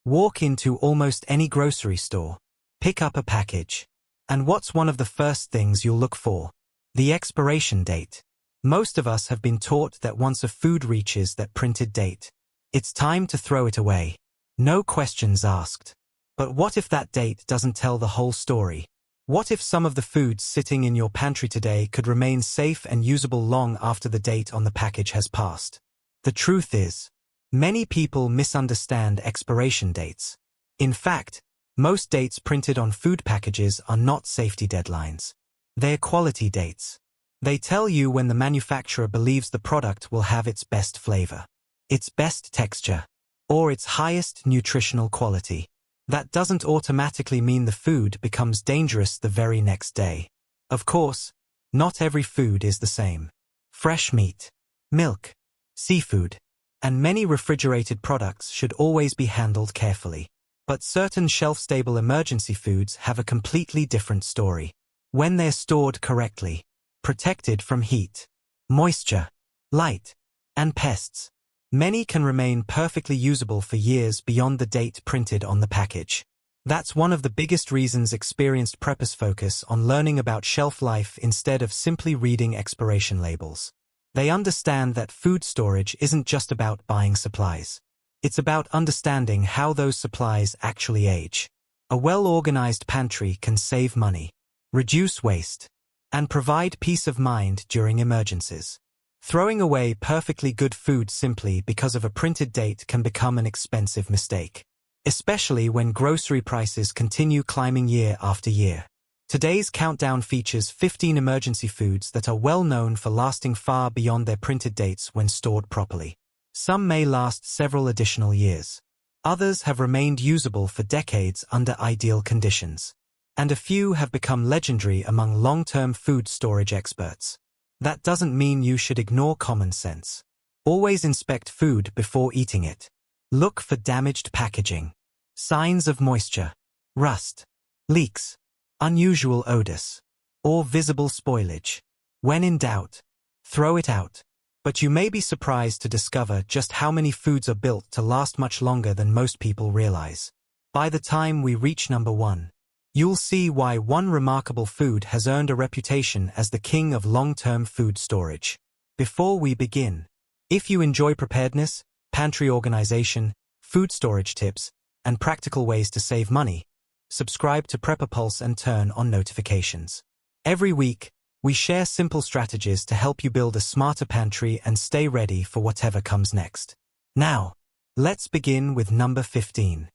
Walk into almost any grocery store. Pick up a package. And what's one of the first things you'll look for? The expiration date. Most of us have been taught that once a food reaches that printed date, it's time to throw it away. No questions asked. But what if that date doesn't tell the whole story? What if some of the foods sitting in your pantry today could remain safe and usable long after the date on the package has passed? The truth is, many people misunderstand expiration dates. In fact, most dates printed on food packages are not safety deadlines. They're quality dates. They tell you when the manufacturer believes the product will have its best flavor, its best texture, or its highest nutritional quality. That doesn't automatically mean the food becomes dangerous the very next day. Of course, not every food is the same. Fresh meat, milk, seafood, and many refrigerated products should always be handled carefully. But certain shelf-stable emergency foods have a completely different story. When they're stored correctly, protected from heat, moisture, light, and pests, many can remain perfectly usable for years beyond the date printed on the package. That's one of the biggest reasons experienced preppers focus on learning about shelf life instead of simply reading expiration labels. They understand that food storage isn't just about buying supplies. It's about understanding how those supplies actually age. A well-organized pantry can save money, reduce waste, and provide peace of mind during emergencies. Throwing away perfectly good food simply because of a printed date can become an expensive mistake, especially when grocery prices continue climbing year after year. Today's countdown features 15 emergency foods that are well known for lasting far beyond their printed dates when stored properly. Some may last several additional years. Others have remained usable for decades under ideal conditions. And a few have become legendary among long-term food storage experts. That doesn't mean you should ignore common sense. Always inspect food before eating it. Look for damaged packaging, signs of moisture, rust, leaks, unusual odors, or visible spoilage. When in doubt, throw it out. But you may be surprised to discover just how many foods are built to last much longer than most people realize. By the time we reach number 1, you'll see why one remarkable food has earned a reputation as the king of long-term food storage. Before we begin, if you enjoy preparedness, pantry organization, food storage tips, and practical ways to save money, subscribe to Prepper Pulse and turn on notifications. Every week, we share simple strategies to help you build a smarter pantry and stay ready for whatever comes next. Now, let's begin with number 15.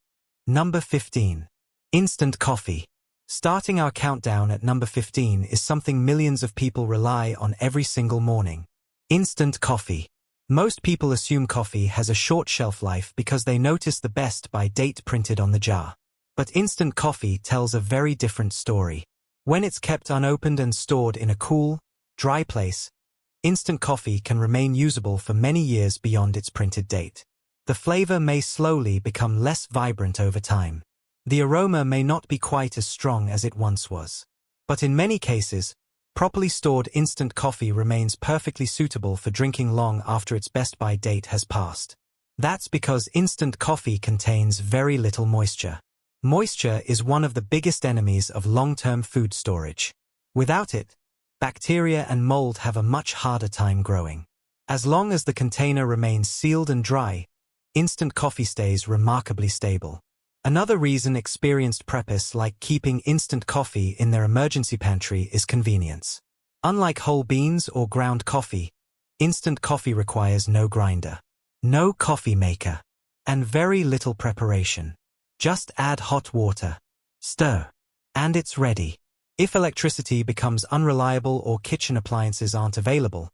Number 15. Instant coffee. Starting our countdown at number 15 is something millions of people rely on every single morning. Instant coffee. Most people assume coffee has a short shelf life because they notice the best by date printed on the jar. But instant coffee tells a very different story. When it's kept unopened and stored in a cool, dry place, instant coffee can remain usable for many years beyond its printed date. The flavor may slowly become less vibrant over time. The aroma may not be quite as strong as it once was. But in many cases, properly stored instant coffee remains perfectly suitable for drinking long after its best-by date has passed. That's because instant coffee contains very little moisture. Moisture is one of the biggest enemies of long-term food storage. Without it, bacteria and mold have a much harder time growing. As long as the container remains sealed and dry, instant coffee stays remarkably stable. Another reason experienced preppers like keeping instant coffee in their emergency pantry is convenience. Unlike whole beans or ground coffee, instant coffee requires no grinder, no coffee maker, and very little preparation. Just add hot water, stir, and it's ready. If electricity becomes unreliable or kitchen appliances aren't available,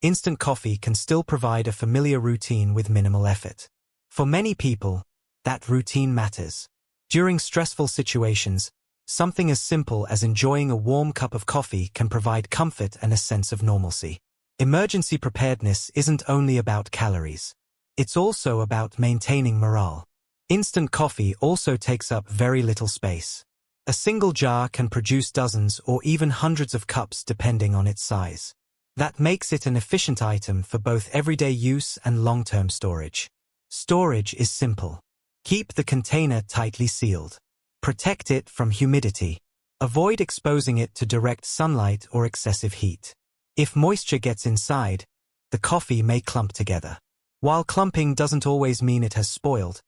instant coffee can still provide a familiar routine with minimal effort. For many people, that routine matters. During stressful situations, something as simple as enjoying a warm cup of coffee can provide comfort and a sense of normalcy. Emergency preparedness isn't only about calories. It's also about maintaining morale. Instant coffee also takes up very little space. A single jar can produce dozens or even hundreds of cups depending on its size. That makes it an efficient item for both everyday use and long-term storage. Storage is simple. Keep the container tightly sealed. Protect it from humidity. Avoid exposing it to direct sunlight or excessive heat. If moisture gets inside, the coffee may clump together. While clumping doesn't always mean it has spoiled,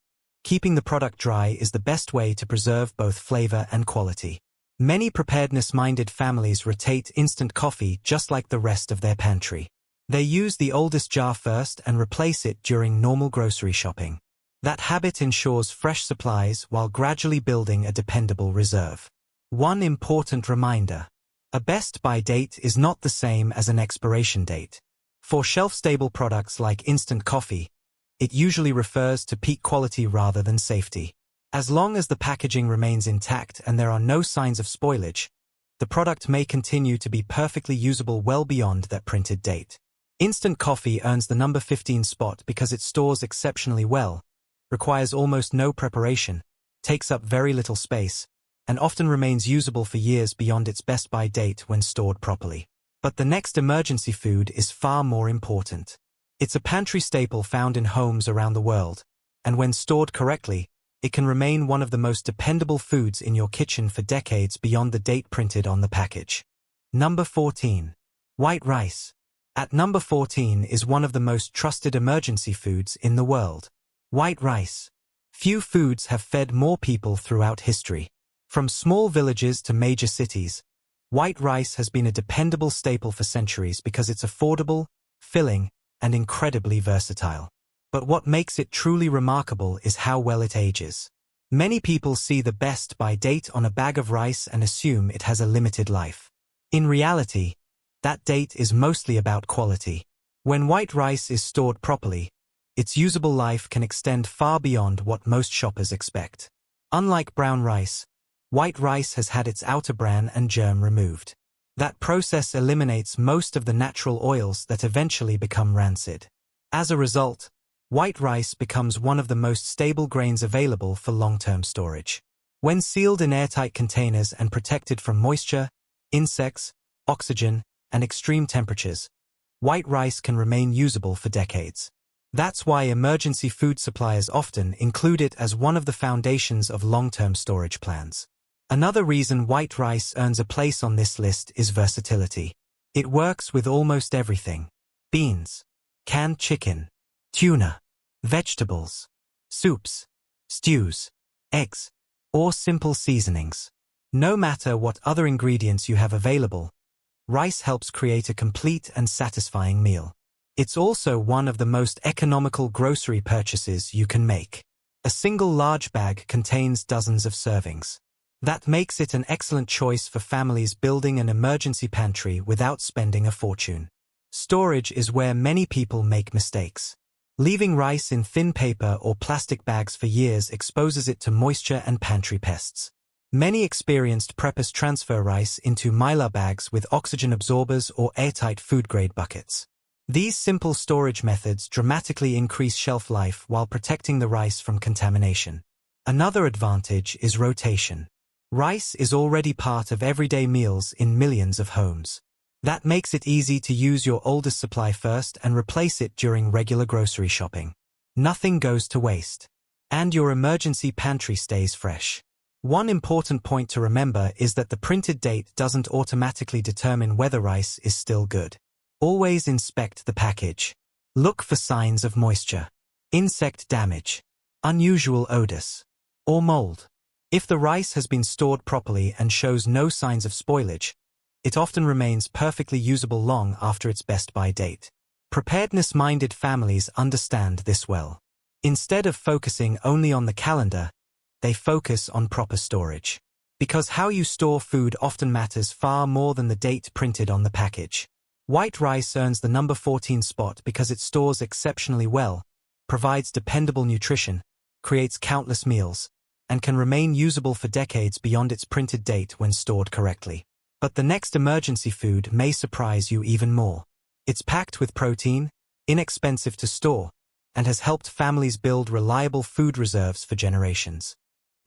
keeping the product dry is the best way to preserve both flavor and quality. Many preparedness-minded families rotate instant coffee just like the rest of their pantry. They use the oldest jar first and replace it during normal grocery shopping. That habit ensures fresh supplies while gradually building a dependable reserve. One important reminder: a best-by date is not the same as an expiration date. For shelf-stable products like instant coffee, it usually refers to peak quality rather than safety. As long as the packaging remains intact and there are no signs of spoilage, the product may continue to be perfectly usable well beyond that printed date. Instant coffee earns the number 15 spot because it stores exceptionally well, requires almost no preparation, takes up very little space, and often remains usable for years beyond its best-by date when stored properly. But the next emergency food is far more important. It's a pantry staple found in homes around the world, and when stored correctly, it can remain one of the most dependable foods in your kitchen for decades beyond the date printed on the package. Number 14. White rice. At number 14 is one of the most trusted emergency foods in the world. White rice. Few foods have fed more people throughout history. From small villages to major cities, white rice has been a dependable staple for centuries because it's affordable, filling, and incredibly versatile. But what makes it truly remarkable is how well it ages. Many people see the best-by date on a bag of rice and assume it has a limited life. In reality, that date is mostly about quality. When white rice is stored properly, its usable life can extend far beyond what most shoppers expect. Unlike brown rice, white rice has had its outer bran and germ removed. That process eliminates most of the natural oils that eventually become rancid. As a result, white rice becomes one of the most stable grains available for long-term storage. When sealed in airtight containers and protected from moisture, insects, oxygen, and extreme temperatures, white rice can remain usable for decades. That's why emergency food suppliers often include it as one of the foundations of long-term storage plans. Another reason white rice earns a place on this list is versatility. It works with almost everything: beans, canned chicken, tuna, vegetables, soups, stews, eggs, or simple seasonings. No matter what other ingredients you have available, rice helps create a complete and satisfying meal. It's also one of the most economical grocery purchases you can make. A single large bag contains dozens of servings. That makes it an excellent choice for families building an emergency pantry without spending a fortune. Storage is where many people make mistakes. Leaving rice in thin paper or plastic bags for years exposes it to moisture and pantry pests. Many experienced preppers transfer rice into mylar bags with oxygen absorbers or airtight food-grade buckets. These simple storage methods dramatically increase shelf life while protecting the rice from contamination. Another advantage is rotation. Rice is already part of everyday meals in millions of homes. That makes it easy to use your oldest supply first and replace it during regular grocery shopping. Nothing goes to waste. And your emergency pantry stays fresh. One important point to remember is that the printed date doesn't automatically determine whether rice is still good. Always inspect the package. Look for signs of moisture, insect damage, unusual odors, or mold. If the rice has been stored properly and shows no signs of spoilage, it often remains perfectly usable long after its best-by date. Preparedness-minded families understand this well. Instead of focusing only on the calendar, they focus on proper storage. Because how you store food often matters far more than the date printed on the package. White rice earns the number 14 spot because it stores exceptionally well, provides dependable nutrition, creates countless meals, and can remain usable for decades beyond its printed date when stored correctly. But the next emergency food may surprise you even more. It's packed with protein, inexpensive to store, and has helped families build reliable food reserves for generations.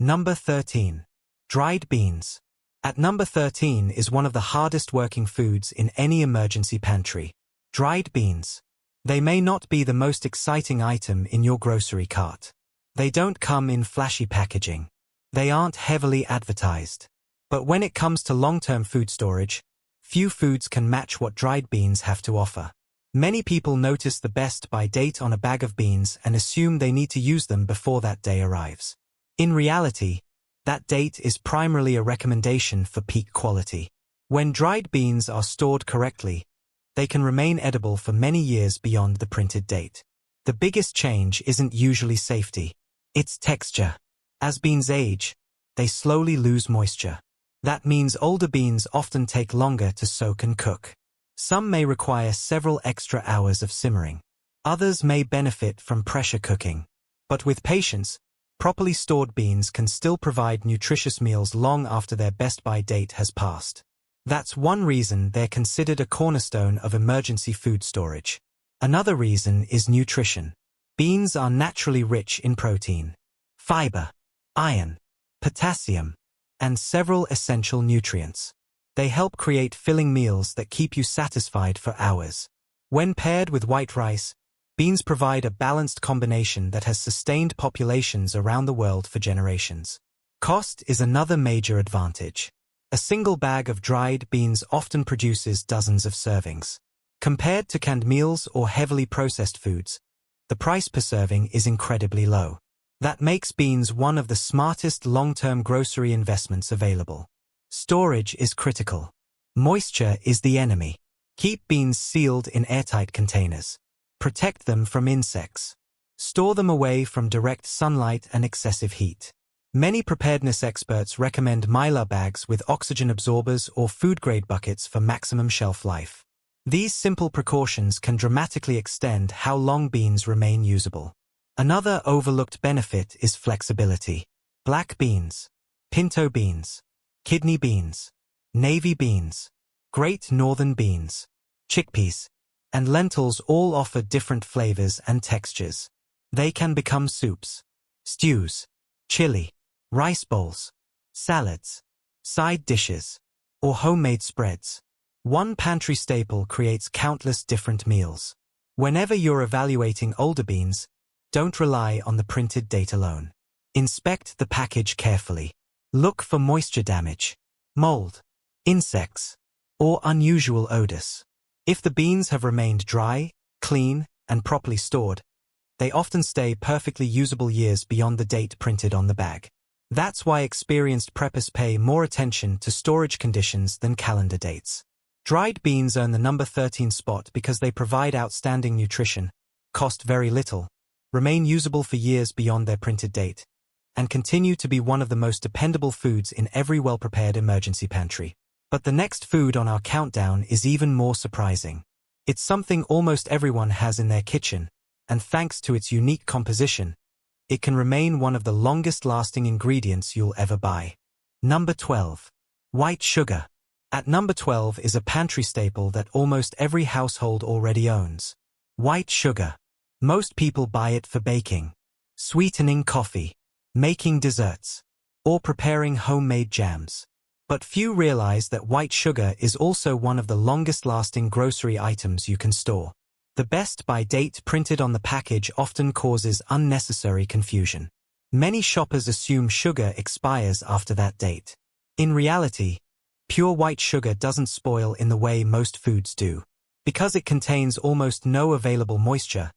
Number 13. Dried beans. At number 13 is one of the hardest working foods in any emergency pantry. Dried beans. They may not be the most exciting item in your grocery cart. They don't come in flashy packaging. They aren't heavily advertised. But when it comes to long-term food storage, few foods can match what dried beans have to offer. Many people notice the best by date on a bag of beans and assume they need to use them before that day arrives. In reality, that date is primarily a recommendation for peak quality. When dried beans are stored correctly, they can remain edible for many years beyond the printed date. The biggest change isn't usually safety. It's texture. As beans age, they slowly lose moisture. That means older beans often take longer to soak and cook. Some may require several extra hours of simmering. Others may benefit from pressure cooking. But with patience, properly stored beans can still provide nutritious meals long after their best-by date has passed. That's one reason they're considered a cornerstone of emergency food storage. Another reason is nutrition. Beans are naturally rich in protein, fiber, iron, potassium, and several essential nutrients. They help create filling meals that keep you satisfied for hours. When paired with white rice, beans provide a balanced combination that has sustained populations around the world for generations. Cost is another major advantage. A single bag of dried beans often produces dozens of servings. Compared to canned meals or heavily processed foods, the price per serving is incredibly low. That makes beans one of the smartest long-term grocery investments available. Storage is critical. Moisture is the enemy. Keep beans sealed in airtight containers. Protect them from insects. Store them away from direct sunlight and excessive heat. Many preparedness experts recommend Mylar bags with oxygen absorbers or food-grade buckets for maximum shelf life. These simple precautions can dramatically extend how long beans remain usable. Another overlooked benefit is flexibility. Black beans, pinto beans, kidney beans, navy beans, great northern beans, chickpeas, and lentils all offer different flavors and textures. They can become soups, stews, chili, rice bowls, salads, side dishes, or homemade spreads. One pantry staple creates countless different meals. Whenever you're evaluating older beans, don't rely on the printed date alone. Inspect the package carefully. Look for moisture damage, mold, insects, or unusual odors. If the beans have remained dry, clean, and properly stored, they often stay perfectly usable years beyond the date printed on the bag. That's why experienced preppers pay more attention to storage conditions than calendar dates. Dried beans earn the number 13 spot because they provide outstanding nutrition, cost very little, remain usable for years beyond their printed date, and continue to be one of the most dependable foods in every well-prepared emergency pantry. But the next food on our countdown is even more surprising. It's something almost everyone has in their kitchen, and thanks to its unique composition, it can remain one of the longest-lasting ingredients you'll ever buy. Number 12. White sugar. At number 12 is a pantry staple that almost every household already owns. White sugar. Most people buy it for baking, sweetening coffee, making desserts, or preparing homemade jams. But few realize that white sugar is also one of the longest-lasting grocery items you can store. The best by date printed on the package often causes unnecessary confusion. Many shoppers assume sugar expires after that date. In reality, pure white sugar doesn't spoil in the way most foods do. Because it contains almost no available moisture,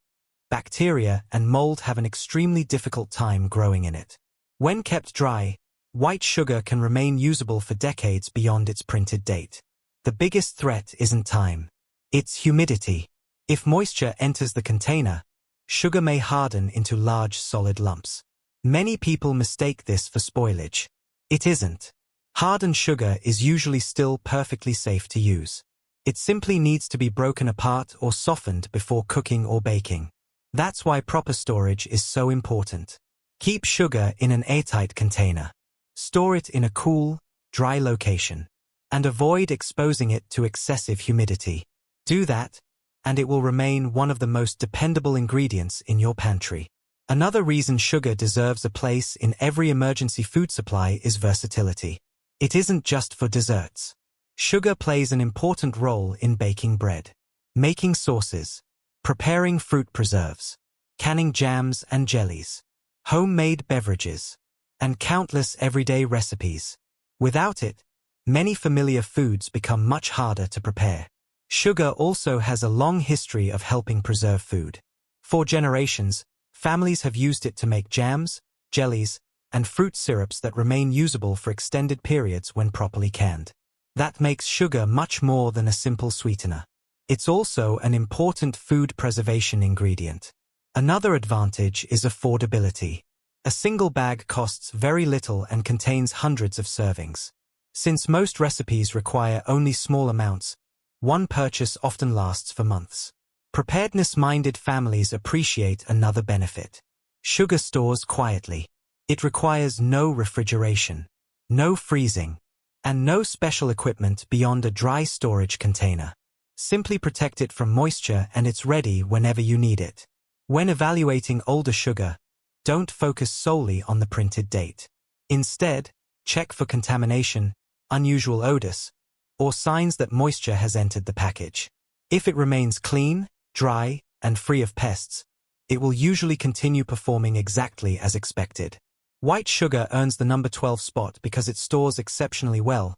bacteria and mold have an extremely difficult time growing in it. When kept dry, white sugar can remain usable for decades beyond its printed date. The biggest threat isn't time. It's humidity. If moisture enters the container, sugar may harden into large solid lumps. Many people mistake this for spoilage. It isn't. Hardened sugar is usually still perfectly safe to use. It simply needs to be broken apart or softened before cooking or baking. That's why proper storage is so important. Keep sugar in an airtight container. Store it in a cool, dry location. And avoid exposing it to excessive humidity. Do that, and it will remain one of the most dependable ingredients in your pantry. Another reason sugar deserves a place in every emergency food supply is versatility. It isn't just for desserts. Sugar plays an important role in baking bread, making sauces, preparing fruit preserves, canning jams and jellies, homemade beverages, and countless everyday recipes. Without it, many familiar foods become much harder to prepare. Sugar also has a long history of helping preserve food. For generations, families have used it to make jams, jellies, and fruit syrups that remain usable for extended periods when properly canned. That makes sugar much more than a simple sweetener. It's also an important food preservation ingredient. Another advantage is affordability. A single bag costs very little and contains hundreds of servings. Since most recipes require only small amounts, one purchase often lasts for months. Preparedness-minded families appreciate another benefit. Sugar stores quietly. It requires no refrigeration, no freezing, and no special equipment beyond a dry storage container. Simply protect it from moisture and it's ready whenever you need it. When evaluating older sugar, don't focus solely on the printed date. Instead, check for contamination, unusual odors, or signs that moisture has entered the package. If it remains clean, dry, and free of pests, it will usually continue performing exactly as expected. White sugar earns the number 12 spot because it stores exceptionally well,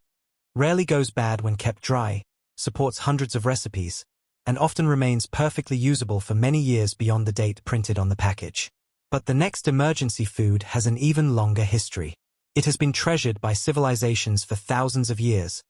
rarely goes bad when kept dry, supports hundreds of recipes, and often remains perfectly usable for many years beyond the date printed on the package. But the next emergency food has an even longer history. It has been treasured by civilizations for thousands of years,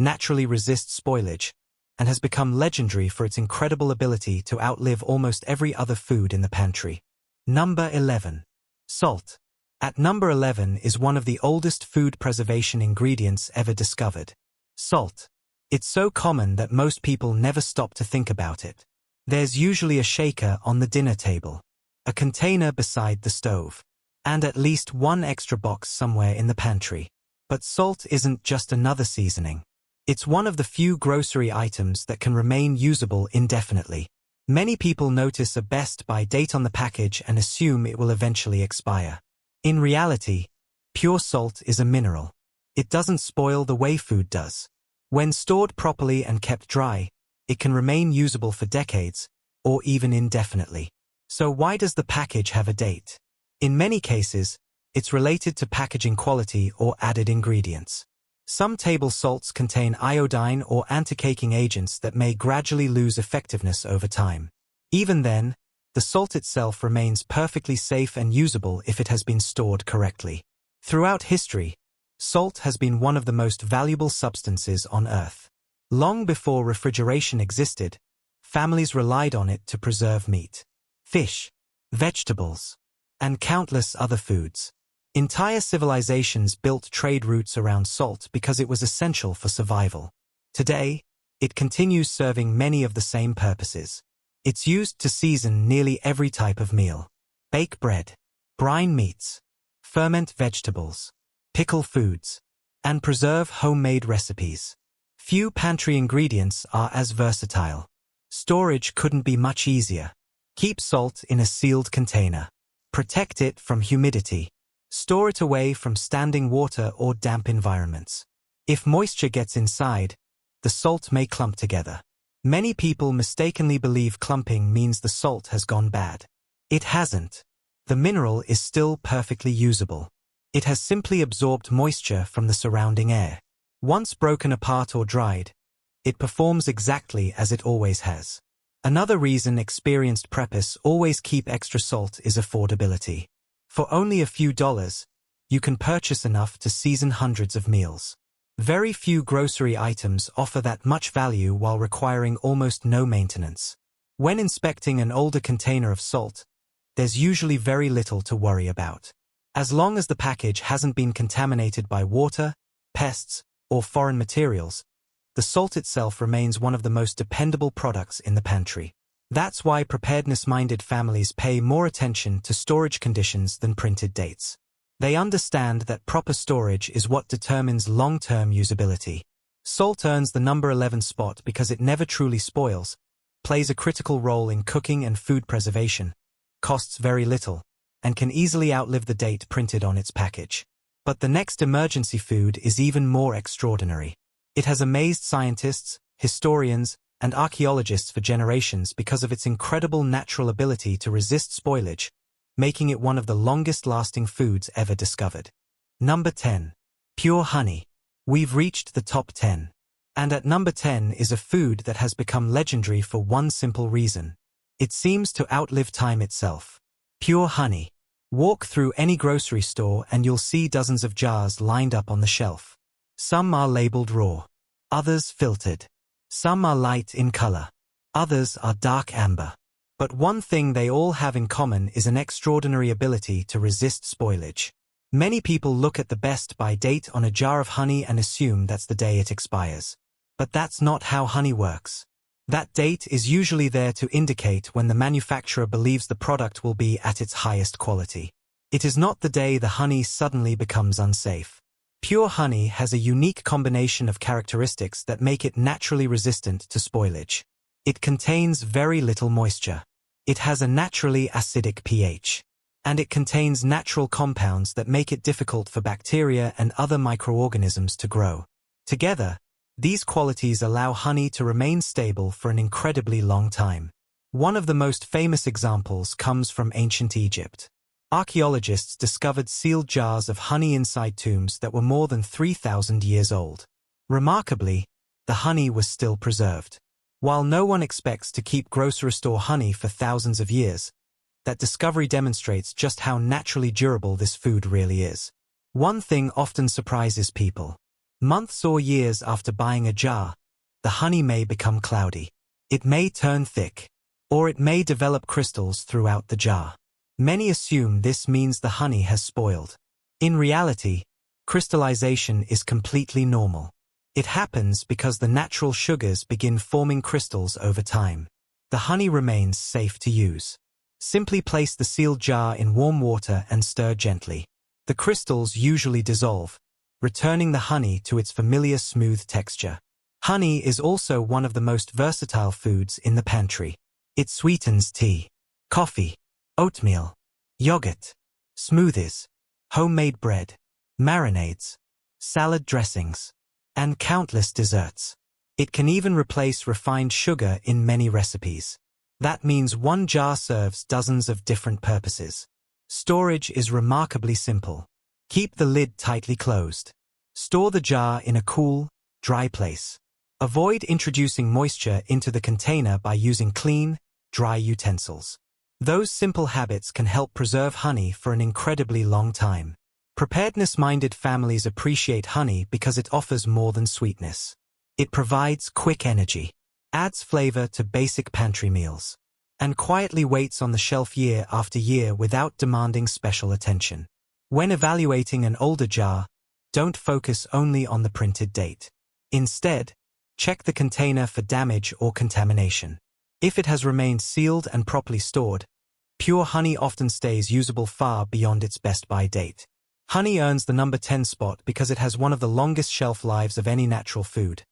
naturally resists spoilage, and has become legendary for its incredible ability to outlive almost every other food in the pantry. Number 11. Salt. At number 11 is one of the oldest food preservation ingredients ever discovered. Salt. It's so common that most people never stop to think about it. There's usually a shaker on the dinner table, a container beside the stove, and at least one extra box somewhere in the pantry. But salt isn't just another seasoning. It's one of the few grocery items that can remain usable indefinitely. Many people notice a best by date on the package and assume it will eventually expire. In reality, pure salt is a mineral. It doesn't spoil the way food does. When stored properly and kept dry, it can remain usable for decades, or even indefinitely. So why does the package have a date? In many cases, it's related to packaging quality or added ingredients. Some table salts contain iodine or anti-caking agents that may gradually lose effectiveness over time. Even then, the salt itself remains perfectly safe and usable if it has been stored correctly. Throughout history, salt has been one of the most valuable substances on Earth. Long before refrigeration existed, families relied on it to preserve meat, fish, vegetables, and countless other foods. Entire civilizations built trade routes around salt because it was essential for survival. Today, it continues serving many of the same purposes. It's used to season nearly every type of meal. Bake bread, brine meats, ferment vegetables, pickle foods, and preserve homemade recipes. Few pantry ingredients are as versatile. Storage couldn't be much easier. Keep salt in a sealed container. Protect it from humidity. Store it away from standing water or damp environments. If moisture gets inside, the salt may clump together. Many people mistakenly believe clumping means the salt has gone bad. It hasn't. The mineral is still perfectly usable. It has simply absorbed moisture from the surrounding air. Once broken apart or dried, it performs exactly as it always has. Another reason experienced preppers always keep extra salt is affordability. For only a few dollars, you can purchase enough to season hundreds of meals. Very few grocery items offer that much value while requiring almost no maintenance. When inspecting an older container of salt, there's usually very little to worry about. As long as the package hasn't been contaminated by water, pests, or foreign materials, the salt itself remains one of the most dependable products in the pantry. That's why preparedness-minded families pay more attention to storage conditions than printed dates. They understand that proper storage is what determines long-term usability. Salt earns the number 11 spot because it never truly spoils, plays a critical role in cooking and food preservation, costs very little, and can easily outlive the date printed on its package. But the next emergency food is even more extraordinary. It has amazed scientists, historians, and archaeologists for generations because of its incredible natural ability to resist spoilage, making it one of the longest-lasting foods ever discovered. Number 10. Pure honey. We've reached the top 10. And at number 10 is a food that has become legendary for one simple reason. It seems to outlive time itself. Pure honey. Walk through any grocery store and you'll see dozens of jars lined up on the shelf. Some are labeled raw. Others filtered. Some are light in color. Others are dark amber. But one thing they all have in common is an extraordinary ability to resist spoilage. Many people look at the best-by date on a jar of honey and assume that's the day it expires. But that's not how honey works. That date is usually there to indicate when the manufacturer believes the product will be at its highest quality. It is not the day the honey suddenly becomes unsafe. Pure honey has a unique combination of characteristics that make it naturally resistant to spoilage. It contains very little moisture. It has a naturally acidic pH. And it contains natural compounds that make it difficult for bacteria and other microorganisms to grow. Together, these qualities allow honey to remain stable for an incredibly long time. One of the most famous examples comes from ancient Egypt. Archaeologists discovered sealed jars of honey inside tombs that were more than 3,000 years old. Remarkably, the honey was still preserved. While no one expects to keep grocery store honey for thousands of years, that discovery demonstrates just how naturally durable this food really is. One thing often surprises people. Months or years after buying a jar, the honey may become cloudy. It may turn thick, or it may develop crystals throughout the jar. Many assume this means the honey has spoiled. In reality, crystallization is completely normal. It happens because the natural sugars begin forming crystals over time. The honey remains safe to use. Simply place the sealed jar in warm water and stir gently. The crystals usually dissolve, returning the honey to its familiar smooth texture. Honey is also one of the most versatile foods in the pantry. It sweetens tea, coffee, oatmeal, yogurt, smoothies, homemade bread, marinades, salad dressings, and countless desserts. It can even replace refined sugar in many recipes. That means one jar serves dozens of different purposes. Storage is remarkably simple. Keep the lid tightly closed. Store the jar in a cool, dry place. Avoid introducing moisture into the container by using clean, dry utensils. Those simple habits can help preserve honey for an incredibly long time. Preparedness-minded families appreciate honey because it offers more than sweetness. It provides quick energy, adds flavor to basic pantry meals, and quietly waits on the shelf year after year without demanding special attention. When evaluating an older jar, don't focus only on the printed date. Instead, check the container for damage or contamination. If it has remained sealed and properly stored, pure honey often stays usable far beyond its best-by date. Honey earns the number 10 spot because it has one of the longest shelf lives of any natural food,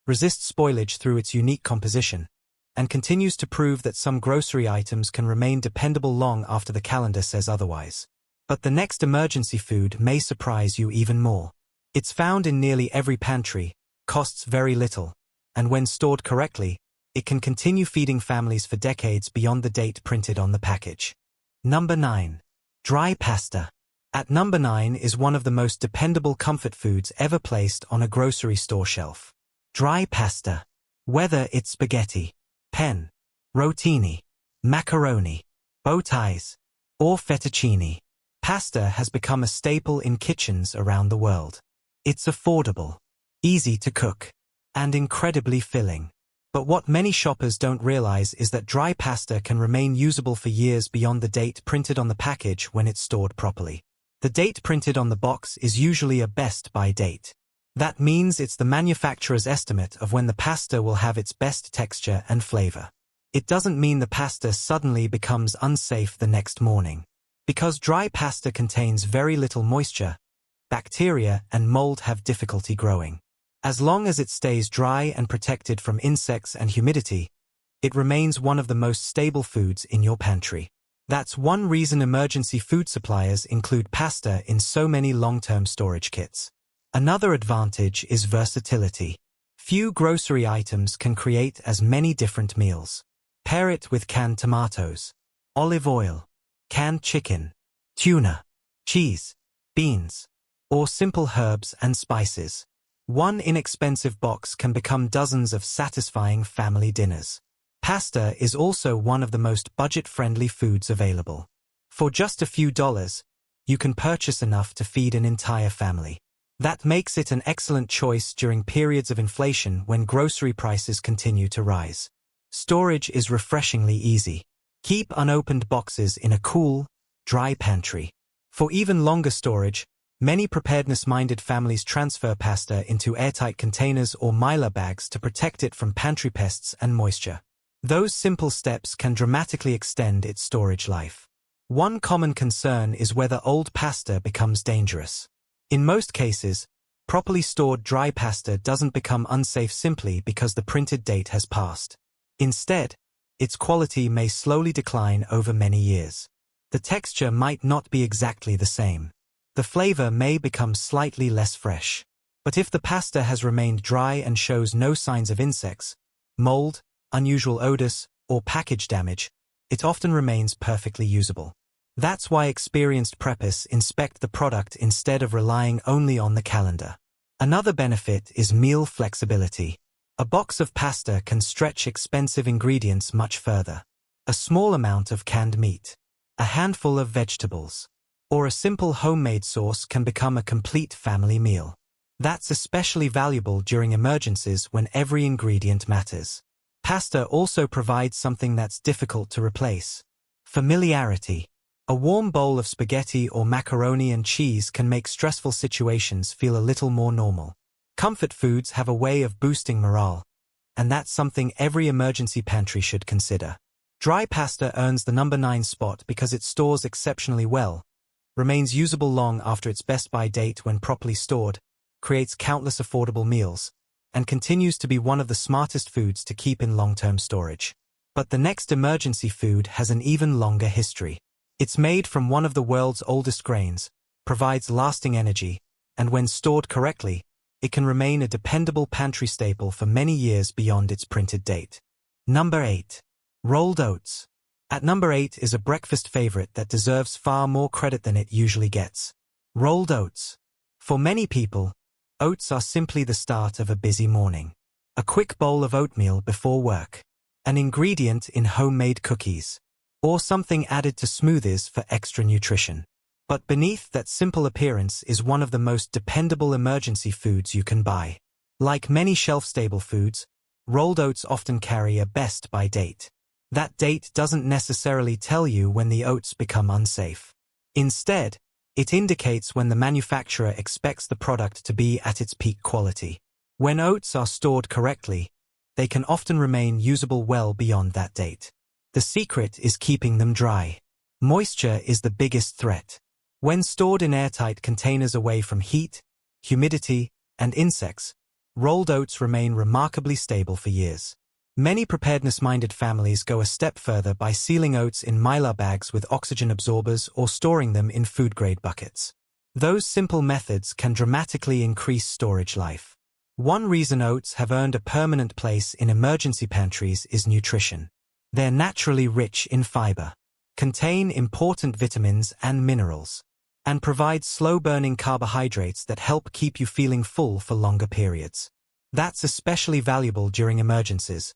resists spoilage through its unique composition, and continues to prove that some grocery items can remain dependable long after the calendar says otherwise. But the next emergency food may surprise you even more. It's found in nearly every pantry, costs very little, and when stored correctly, it can continue feeding families for decades beyond the date printed on the package. Number 9. Dry pasta. At number 9 is one of the most dependable comfort foods ever placed on a grocery store shelf. Dry pasta. Whether it's spaghetti, penne, rotini, macaroni, bow ties, or fettuccine, pasta has become a staple in kitchens around the world. It's affordable, easy to cook, and incredibly filling. But what many shoppers don't realize is that dry pasta can remain usable for years beyond the date printed on the package when it's stored properly. The date printed on the box is usually a best-by date. That means it's the manufacturer's estimate of when the pasta will have its best texture and flavor. It doesn't mean the pasta suddenly becomes unsafe the next morning. Because dry pasta contains very little moisture, bacteria and mold have difficulty growing. As long as it stays dry and protected from insects and humidity, it remains one of the most stable foods in your pantry. That's one reason emergency food suppliers include pasta in so many long-term storage kits. Another advantage is versatility. Few grocery items can create as many different meals. Pair it with canned tomatoes, olive oil, canned chicken, tuna, cheese, beans, or simple herbs and spices. One inexpensive box can become dozens of satisfying family dinners. Pasta is also one of the most budget-friendly foods available. For just a few dollars, you can purchase enough to feed an entire family. That makes it an excellent choice during periods of inflation when grocery prices continue to rise. Storage is refreshingly easy. Keep unopened boxes in a cool, dry pantry. For even longer storage, many preparedness-minded families transfer pasta into airtight containers or mylar bags to protect it from pantry pests and moisture. Those simple steps can dramatically extend its storage life. One common concern is whether old pasta becomes dangerous. In most cases, properly stored dry pasta doesn't become unsafe simply because the printed date has passed. Instead, its quality may slowly decline over many years. The texture might not be exactly the same. The flavor may become slightly less fresh. But if the pasta has remained dry and shows no signs of insects, mold, unusual odors, or package damage, it often remains perfectly usable. That's why experienced preppers inspect the product instead of relying only on the calendar. Another benefit is meal flexibility. A box of pasta can stretch expensive ingredients much further. A small amount of canned meat, a handful of vegetables, or a simple homemade sauce can become a complete family meal. That's especially valuable during emergencies when every ingredient matters. Pasta also provides something that's difficult to replace: familiarity. A warm bowl of spaghetti or macaroni and cheese can make stressful situations feel a little more normal. Comfort foods have a way of boosting morale, and that's something every emergency pantry should consider. Dry pasta earns the number 9 spot because it stores exceptionally well, remains usable long after its best-by date when properly stored, creates countless affordable meals, and continues to be one of the smartest foods to keep in long-term storage. But the next emergency food has an even longer history. It's made from one of the world's oldest grains, provides lasting energy, and when stored correctly, it can remain a dependable pantry staple for many years beyond its printed date. Number 8. Rolled oats. At number 8 is a breakfast favorite that deserves far more credit than it usually gets. Rolled oats. For many people, oats are simply the start of a busy morning. A quick bowl of oatmeal before work. An ingredient in homemade cookies. Or something added to smoothies for extra nutrition. But beneath that simple appearance is one of the most dependable emergency foods you can buy. Like many shelf-stable foods, rolled oats often carry a best-by date. That date doesn't necessarily tell you when the oats become unsafe. Instead, it indicates when the manufacturer expects the product to be at its peak quality. When oats are stored correctly, they can often remain usable well beyond that date. The secret is keeping them dry. Moisture is the biggest threat. When stored in airtight containers away from heat, humidity, and insects, rolled oats remain remarkably stable for years. Many preparedness-minded families go a step further by sealing oats in mylar bags with oxygen absorbers or storing them in food-grade buckets. Those simple methods can dramatically increase storage life. One reason oats have earned a permanent place in emergency pantries is nutrition. They're naturally rich in fiber, contain important vitamins and minerals, and provide slow-burning carbohydrates that help keep you feeling full for longer periods. That's especially valuable during emergencies,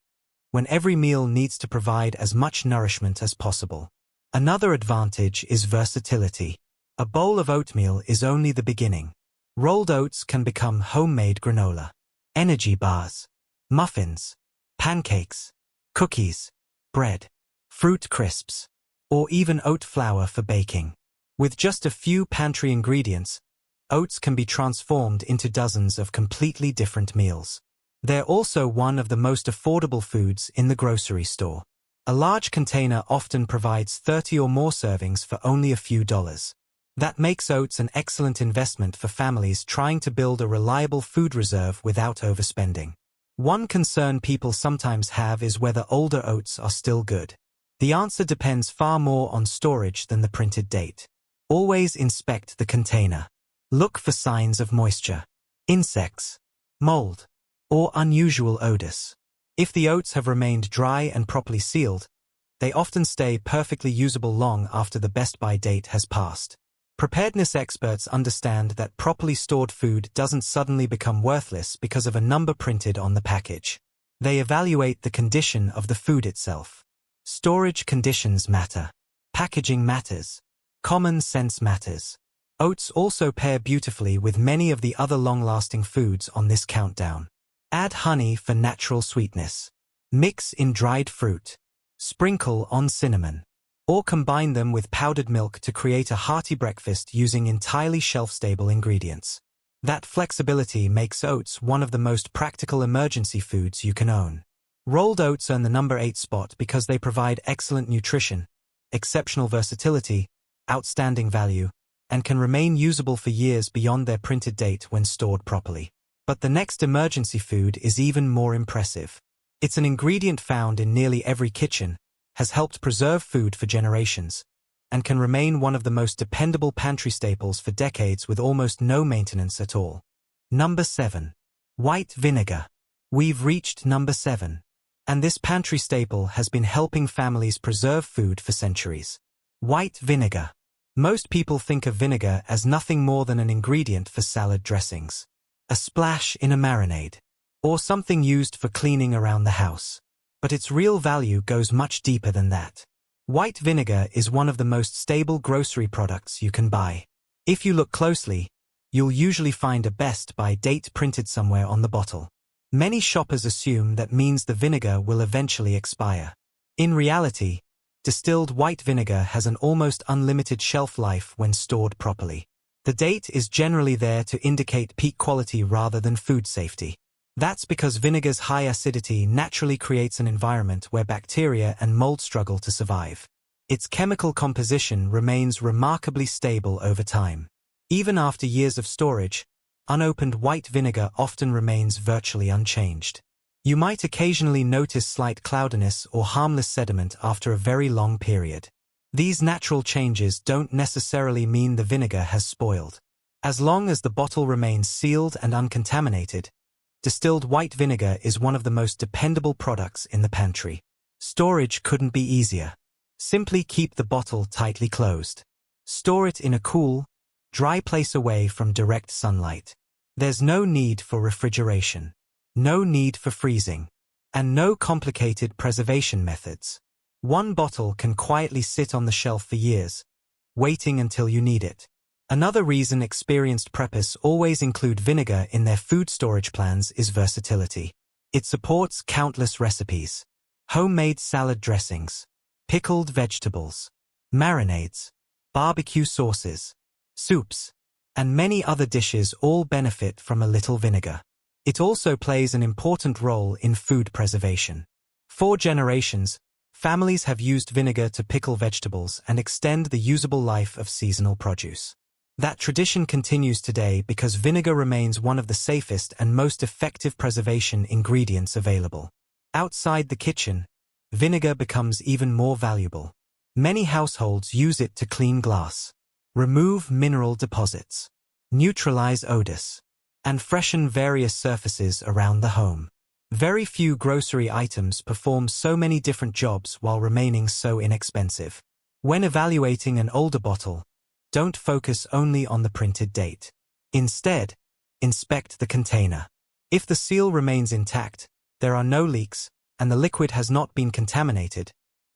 when every meal needs to provide as much nourishment as possible. Another advantage is versatility. A bowl of oatmeal is only the beginning. Rolled oats can become homemade granola, energy bars, muffins, pancakes, cookies, bread, fruit crisps, or even oat flour for baking. With just a few pantry ingredients, oats can be transformed into dozens of completely different meals. They're also one of the most affordable foods in the grocery store. A large container often provides 30 or more servings for only a few dollars. That makes oats an excellent investment for families trying to build a reliable food reserve without overspending. One concern people sometimes have is whether older oats are still good. The answer depends far more on storage than the printed date. Always inspect the container. Look for signs of moisture, insects, mold, or unusual odors. If the oats have remained dry and properly sealed, They often stay perfectly usable long after the best-by date has passed. Preparedness experts understand that properly stored food doesn't suddenly become worthless because of a number printed on the package. They evaluate the condition of the food itself. Storage conditions matter. Packaging matters. Common sense matters. Oats also pair beautifully with many of the other long-lasting foods on this countdown. Add honey for natural sweetness. Mix in dried fruit. Sprinkle on cinnamon. Or combine them with powdered milk to create a hearty breakfast using entirely shelf-stable ingredients. That flexibility makes oats one of the most practical emergency foods you can own. Rolled oats earn the number 8 spot because they provide excellent nutrition, exceptional versatility, outstanding value, and can remain usable for years beyond their printed date when stored properly. But the next emergency food is even more impressive. It's an ingredient found in nearly every kitchen, has helped preserve food for generations, and can remain one of the most dependable pantry staples for decades with almost no maintenance at all. Number 7. White vinegar. We've reached number 7. And this pantry staple has been helping families preserve food for centuries. White vinegar. Most people think of vinegar as nothing more than an ingredient for salad dressings. A splash in a marinade. Or something used for cleaning around the house. But its real value goes much deeper than that. White vinegar is one of the most stable grocery products you can buy. If you look closely, you'll usually find a best-by date printed somewhere on the bottle. Many shoppers assume that means the vinegar will eventually expire. In reality, distilled white vinegar has an almost unlimited shelf life when stored properly. The date is generally there to indicate peak quality rather than food safety. That's because vinegar's high acidity naturally creates an environment where bacteria and mold struggle to survive. Its chemical composition remains remarkably stable over time. Even after years of storage, unopened white vinegar often remains virtually unchanged. You might occasionally notice slight cloudiness or harmless sediment after a very long period. These natural changes don't necessarily mean the vinegar has spoiled. As long as the bottle remains sealed and uncontaminated, distilled white vinegar is one of the most dependable products in the pantry. Storage couldn't be easier. Simply keep the bottle tightly closed. Store it in a cool, dry place away from direct sunlight. There's no need for refrigeration, no need for freezing, and no complicated preservation methods. One bottle can quietly sit on the shelf for years, waiting until you need it. Another reason experienced preppers always include vinegar in their food storage plans is versatility. It supports countless recipes. Homemade salad dressings, pickled vegetables, marinades, barbecue sauces, soups, and many other dishes all benefit from a little vinegar. It also plays an important role in food preservation. For generations, families have used vinegar to pickle vegetables and extend the usable life of seasonal produce. That tradition continues today because vinegar remains one of the safest and most effective preservation ingredients available. Outside the kitchen, vinegar becomes even more valuable. Many households use it to clean glass, remove mineral deposits, neutralize odors, and freshen various surfaces around the home. Very few grocery items perform so many different jobs while remaining so inexpensive. When evaluating an older bottle, don't focus only on the printed date. Instead, inspect the container. If the seal remains intact, there are no leaks, and the liquid has not been contaminated,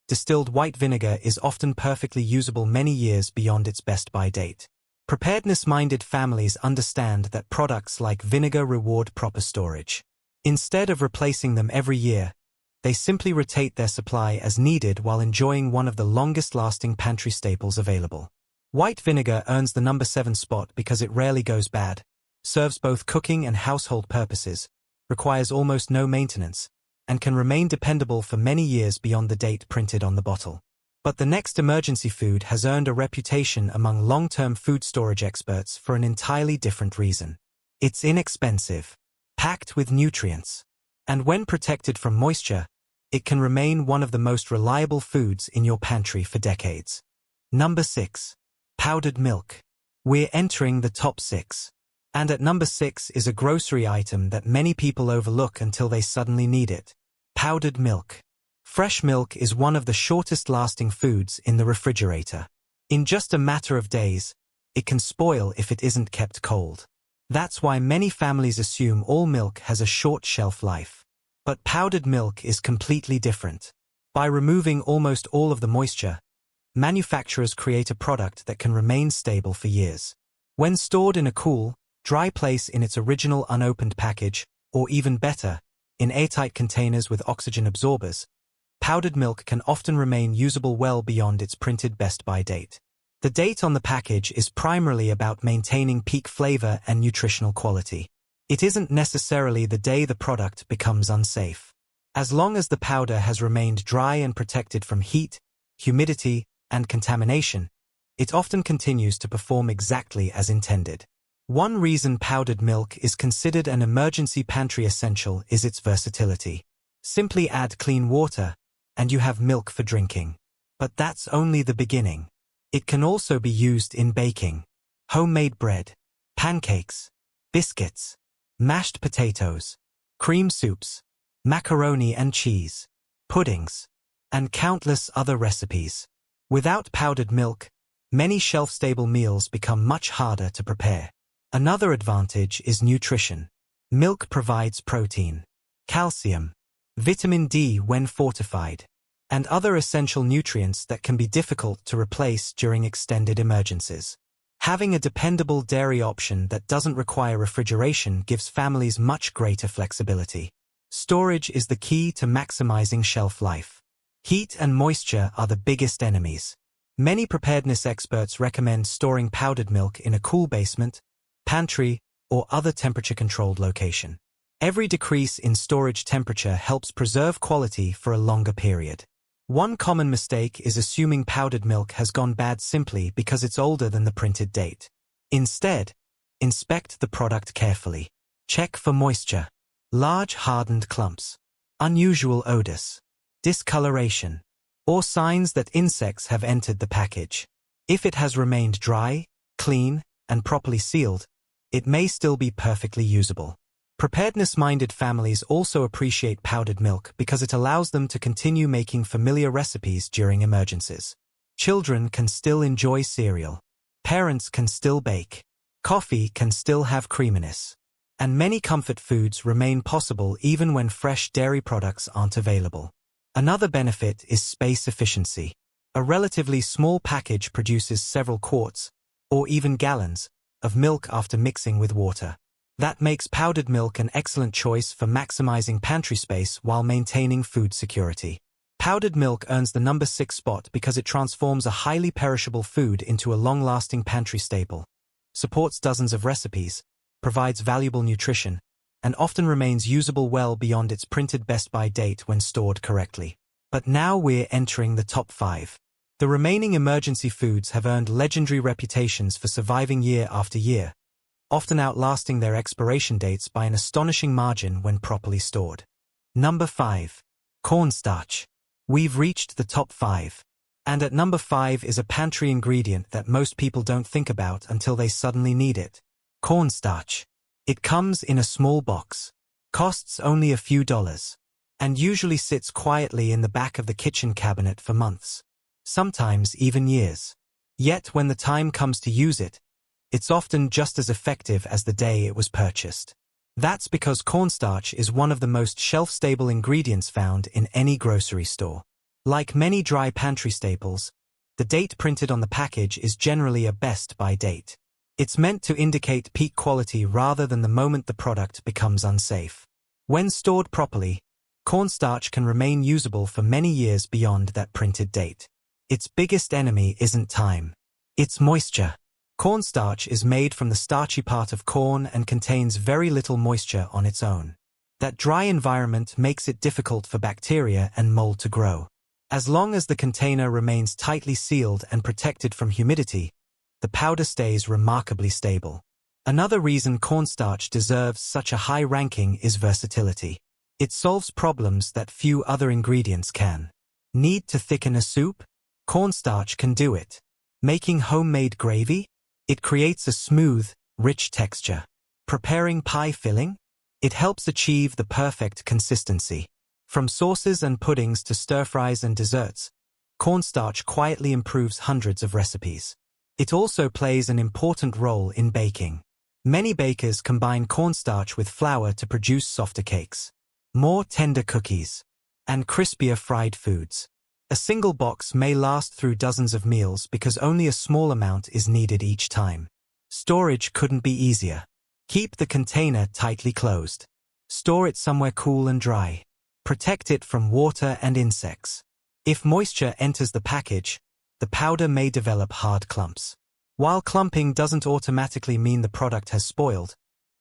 distilled white vinegar is often perfectly usable many years beyond its best-by date. Preparedness-minded families understand that products like vinegar reward proper storage. Instead of replacing them every year, they simply rotate their supply as needed while enjoying one of the longest-lasting pantry staples available. White vinegar earns the number 7 spot because it rarely goes bad, serves both cooking and household purposes, requires almost no maintenance, and can remain dependable for many years beyond the date printed on the bottle. But the next emergency food has earned a reputation among long-term food storage experts for an entirely different reason. It's inexpensive, packed with nutrients, and when protected from moisture, it can remain one of the most reliable foods in your pantry for decades. Number 6. Powdered milk. We're entering the top 6. And at number 6 is a grocery item that many people overlook until they suddenly need it. Powdered milk. Fresh milk is one of the shortest-lasting foods in the refrigerator. In just a matter of days, it can spoil if it isn't kept cold. That's why many families assume all milk has a short shelf life. But powdered milk is completely different. By removing almost all of the moisture, manufacturers create a product that can remain stable for years. When stored in a cool, dry place in its original unopened package, or even better, in airtight containers with oxygen absorbers, powdered milk can often remain usable well beyond its printed best-by date. The date on the package is primarily about maintaining peak flavor and nutritional quality. It isn't necessarily the day the product becomes unsafe. As long as the powder has remained dry and protected from heat, humidity, and contamination, it often continues to perform exactly as intended. One reason powdered milk is considered an emergency pantry essential is its versatility. Simply add clean water, and you have milk for drinking. But that's only the beginning. It can also be used in baking, homemade bread, pancakes, biscuits, mashed potatoes, cream soups, macaroni and cheese, puddings, and countless other recipes. Without powdered milk, many shelf-stable meals become much harder to prepare. Another advantage is nutrition. Milk provides protein, calcium, vitamin D when fortified, and other essential nutrients that can be difficult to replace during extended emergencies. Having a dependable dairy option that doesn't require refrigeration gives families much greater flexibility. Storage is the key to maximizing shelf life. Heat and moisture are the biggest enemies. Many preparedness experts recommend storing powdered milk in a cool basement, pantry, or other temperature-controlled location. Every decrease in storage temperature helps preserve quality for a longer period. One common mistake is assuming powdered milk has gone bad simply because it's older than the printed date. Instead, inspect the product carefully. Check for moisture, large hardened clumps, unusual odors, discoloration, or signs that insects have entered the package. If it has remained dry, clean, and properly sealed, it may still be perfectly usable. Preparedness-minded families also appreciate powdered milk because it allows them to continue making familiar recipes during emergencies. Children can still enjoy cereal. Parents can still bake. Coffee can still have creaminess. And many comfort foods remain possible even when fresh dairy products aren't available. Another benefit is space efficiency. A relatively small package produces several quarts, or even gallons, of milk after mixing with water. That makes powdered milk an excellent choice for maximizing pantry space while maintaining food security. Powdered milk earns the number 6 spot because it transforms a highly perishable food into a long-lasting pantry staple, supports dozens of recipes, provides valuable nutrition, and often remains usable well beyond its printed best-by date when stored correctly. But now we're entering the top 5. The remaining emergency foods have earned legendary reputations for surviving year after year, often outlasting their expiration dates by an astonishing margin when properly stored. Number 5. Cornstarch. We've reached the top 5. And at number 5 is a pantry ingredient that most people don't think about until they suddenly need it. Cornstarch. It comes in a small box, costs only a few dollars, and usually sits quietly in the back of the kitchen cabinet for months, sometimes even years. Yet when the time comes to use it, it's often just as effective as the day it was purchased. That's because cornstarch is one of the most shelf-stable ingredients found in any grocery store. Like many dry pantry staples, the date printed on the package is generally a best-by date. It's meant to indicate peak quality rather than the moment the product becomes unsafe. When stored properly, cornstarch can remain usable for many years beyond that printed date. Its biggest enemy isn't time. It's moisture. Cornstarch is made from the starchy part of corn and contains very little moisture on its own. That dry environment makes it difficult for bacteria and mold to grow. As long as the container remains tightly sealed and protected from humidity, the powder stays remarkably stable. Another reason cornstarch deserves such a high ranking is versatility. It solves problems that few other ingredients can. Need to thicken a soup? Cornstarch can do it. Making homemade gravy? It creates a smooth, rich texture. Preparing pie filling? It helps achieve the perfect consistency. From sauces and puddings to stir-fries and desserts, cornstarch quietly improves hundreds of recipes. It also plays an important role in baking. Many bakers combine cornstarch with flour to produce softer cakes, more tender cookies, and crispier fried foods. A single box may last through dozens of meals because only a small amount is needed each time. Storage couldn't be easier. Keep the container tightly closed. Store it somewhere cool and dry. Protect it from water and insects. If moisture enters the package, the powder may develop hard clumps. While clumping doesn't automatically mean the product has spoiled,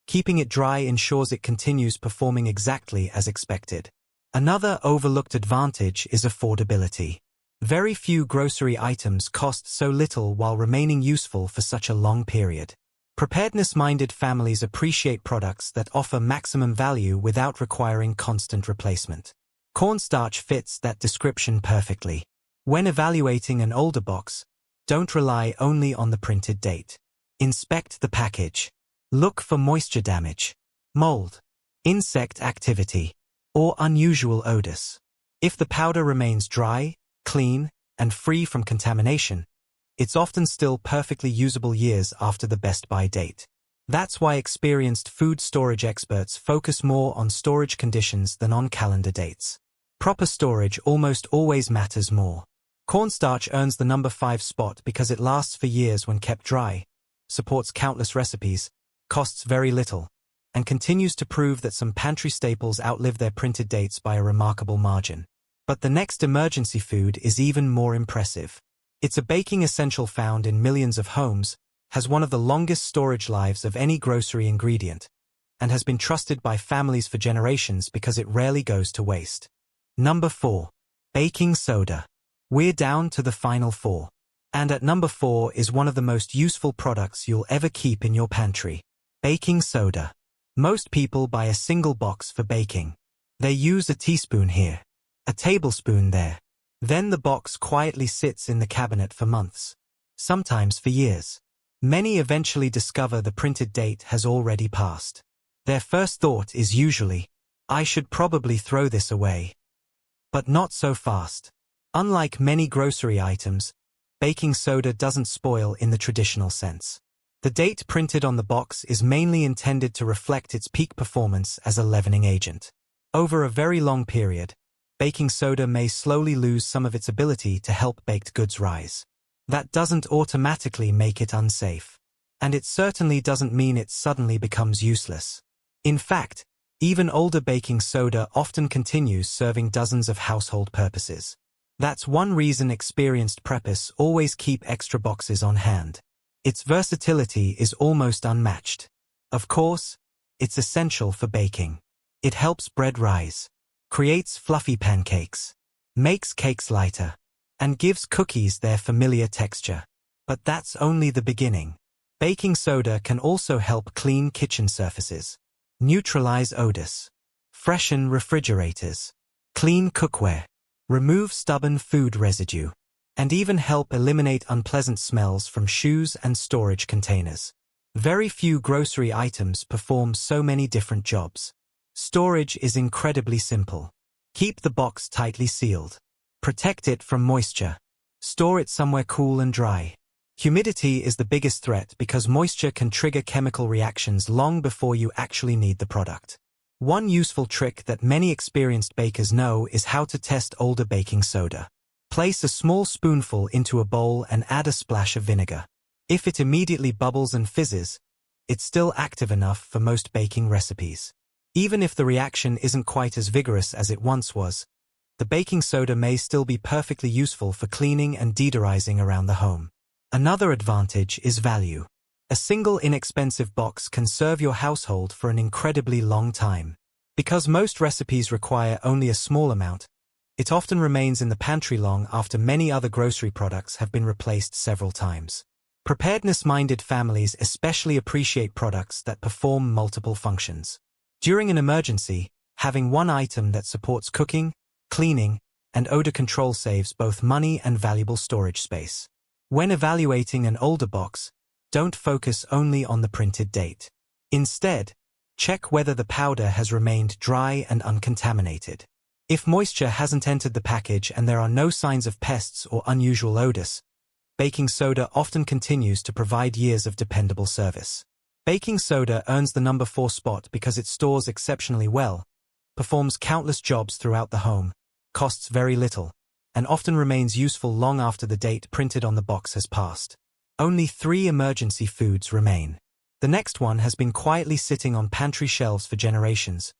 keeping it dry ensures it continues performing exactly as expected. Another overlooked advantage is affordability. Very few grocery items cost so little while remaining useful for such a long period. Preparedness-minded families appreciate products that offer maximum value without requiring constant replacement. Cornstarch fits that description perfectly. When evaluating an older box, don't rely only on the printed date. Inspect the package. Look for moisture damage, mold, insect activity, or unusual odors. If the powder remains dry, clean, and free from contamination, it's often still perfectly usable years after the best-by date. That's why experienced food storage experts focus more on storage conditions than on calendar dates. Proper storage almost always matters more. Cornstarch earns the number 5 spot because it lasts for years when kept dry, supports countless recipes, costs very little, and continues to prove that some pantry staples outlive their printed dates by a remarkable margin. But the next emergency food is even more impressive. It's a baking essential found in millions of homes, has one of the longest storage lives of any grocery ingredient, and has been trusted by families for generations because it rarely goes to waste. Number 4. Baking soda. We're down to the final 4. And at number 4 is one of the most useful products you'll ever keep in your pantry. Baking soda. Most people buy a single box for baking. They use a teaspoon here, a tablespoon there. Then the box quietly sits in the cabinet for months, sometimes for years. Many eventually discover the printed date has already passed. Their first thought is usually, I should probably throw this away. But not so fast. Unlike many grocery items, baking soda doesn't spoil in the traditional sense. The date printed on the box is mainly intended to reflect its peak performance as a leavening agent. Over a very long period, baking soda may slowly lose some of its ability to help baked goods rise. That doesn't automatically make it unsafe. And it certainly doesn't mean it suddenly becomes useless. In fact, even older baking soda often continues serving dozens of household purposes. That's one reason experienced preppers always keep extra boxes on hand. Its versatility is almost unmatched. Of course, it's essential for baking. It helps bread rise, creates fluffy pancakes, makes cakes lighter, and gives cookies their familiar texture. But that's only the beginning. Baking soda can also help clean kitchen surfaces, neutralize odors, freshen refrigerators, clean cookware, remove stubborn food residue, and even help eliminate unpleasant smells from shoes and storage containers. Very few grocery items perform so many different jobs. Storage is incredibly simple. Keep the box tightly sealed. Protect it from moisture. Store it somewhere cool and dry. Humidity is the biggest threat because moisture can trigger chemical reactions long before you actually need the product. One useful trick that many experienced bakers know is how to test older baking soda. Place a small spoonful into a bowl and add a splash of vinegar. If it immediately bubbles and fizzes, it's still active enough for most baking recipes. Even if the reaction isn't quite as vigorous as it once was, the baking soda may still be perfectly useful for cleaning and deodorizing around the home. Another advantage is value. A single inexpensive box can serve your household for an incredibly long time. Because most recipes require only a small amount, it often remains in the pantry long after many other grocery products have been replaced several times. Preparedness-minded families especially appreciate products that perform multiple functions. During an emergency, having one item that supports cooking, cleaning, and odor control saves both money and valuable storage space. When evaluating an older box, don't focus only on the printed date. Instead, check whether the powder has remained dry and uncontaminated. If moisture hasn't entered the package and there are no signs of pests or unusual odors, baking soda often continues to provide years of dependable service. Baking soda earns the number 4 spot because it stores exceptionally well, performs countless jobs throughout the home, costs very little, and often remains useful long after the date printed on the box has passed. Only 3 emergency foods remain. The next one has been quietly sitting on pantry shelves for generations,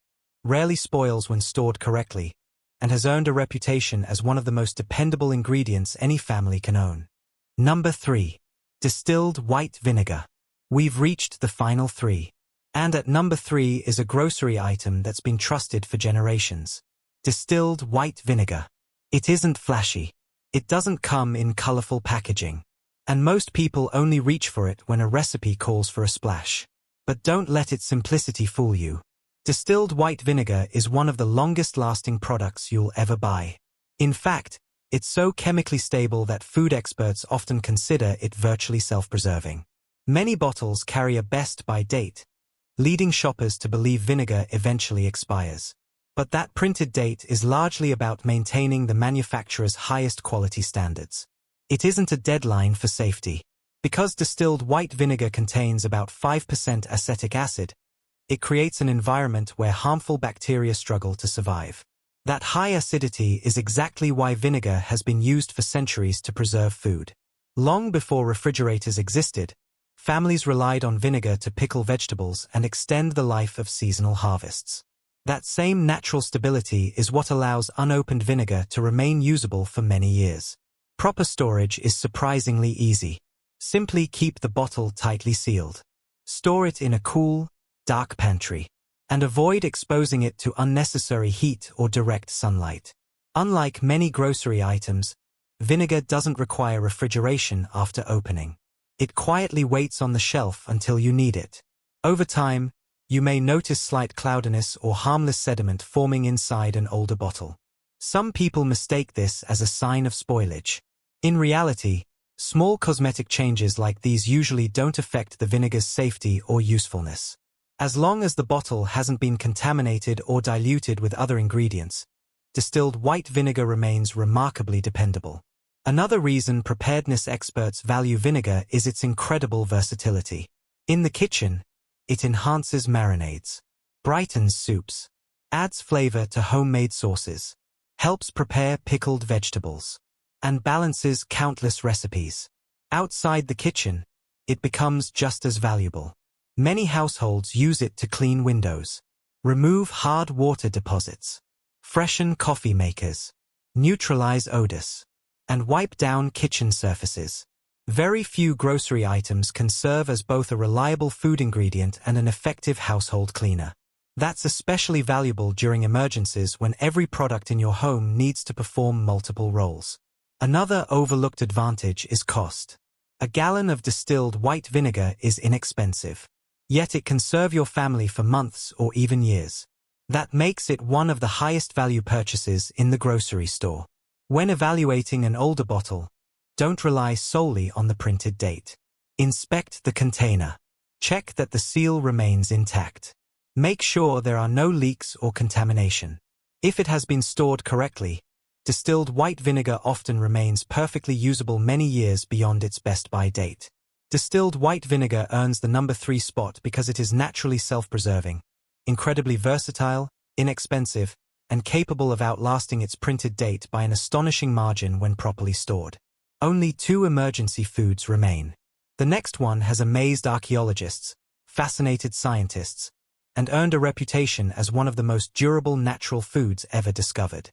rarely spoils when stored correctly, and has earned a reputation as one of the most dependable ingredients any family can own. Number 3. Distilled white vinegar. We've reached the final 3. And at number 3 is a grocery item that's been trusted for generations. Distilled white vinegar. It isn't flashy. It doesn't come in colorful packaging. And most people only reach for it when a recipe calls for a splash. But don't let its simplicity fool you. Distilled white vinegar is one of the longest-lasting products you'll ever buy. In fact, it's so chemically stable that food experts often consider it virtually self-preserving. Many bottles carry a best-by date, leading shoppers to believe vinegar eventually expires. But that printed date is largely about maintaining the manufacturer's highest quality standards. It isn't a deadline for safety. Because distilled white vinegar contains about 5% acetic acid, it creates an environment where harmful bacteria struggle to survive. That high acidity is exactly why vinegar has been used for centuries to preserve food. Long before refrigerators existed, families relied on vinegar to pickle vegetables and extend the life of seasonal harvests. That same natural stability is what allows unopened vinegar to remain usable for many years. Proper storage is surprisingly easy. Simply keep the bottle tightly sealed. Store it in a cool, dark pantry, and avoid exposing it to unnecessary heat or direct sunlight. Unlike many grocery items, vinegar doesn't require refrigeration after opening. It quietly waits on the shelf until you need it. Over time, you may notice slight cloudiness or harmless sediment forming inside an older bottle. Some people mistake this as a sign of spoilage. In reality, small cosmetic changes like these usually don't affect the vinegar's safety or usefulness. As long as the bottle hasn't been contaminated or diluted with other ingredients, distilled white vinegar remains remarkably dependable. Another reason preparedness experts value vinegar is its incredible versatility. In the kitchen, it enhances marinades, brightens soups, adds flavor to homemade sauces, helps prepare pickled vegetables, and balances countless recipes. Outside the kitchen, it becomes just as valuable. Many households use it to clean windows, remove hard water deposits, freshen coffee makers, neutralize odors, and wipe down kitchen surfaces. Very few grocery items can serve as both a reliable food ingredient and an effective household cleaner. That's especially valuable during emergencies when every product in your home needs to perform multiple roles. Another overlooked advantage is cost. A gallon of distilled white vinegar is inexpensive. Yet it can serve your family for months or even years. That makes it one of the highest value purchases in the grocery store. When evaluating an older bottle, don't rely solely on the printed date. Inspect the container. Check that the seal remains intact. Make sure there are no leaks or contamination. If it has been stored correctly, distilled white vinegar often remains perfectly usable many years beyond its best-by date. Distilled white vinegar earns the number 3 spot because it is naturally self-preserving, incredibly versatile, inexpensive, and capable of outlasting its printed date by an astonishing margin when properly stored. Only 2 emergency foods remain. The next one has amazed archaeologists, fascinated scientists, and earned a reputation as one of the most durable natural foods ever discovered.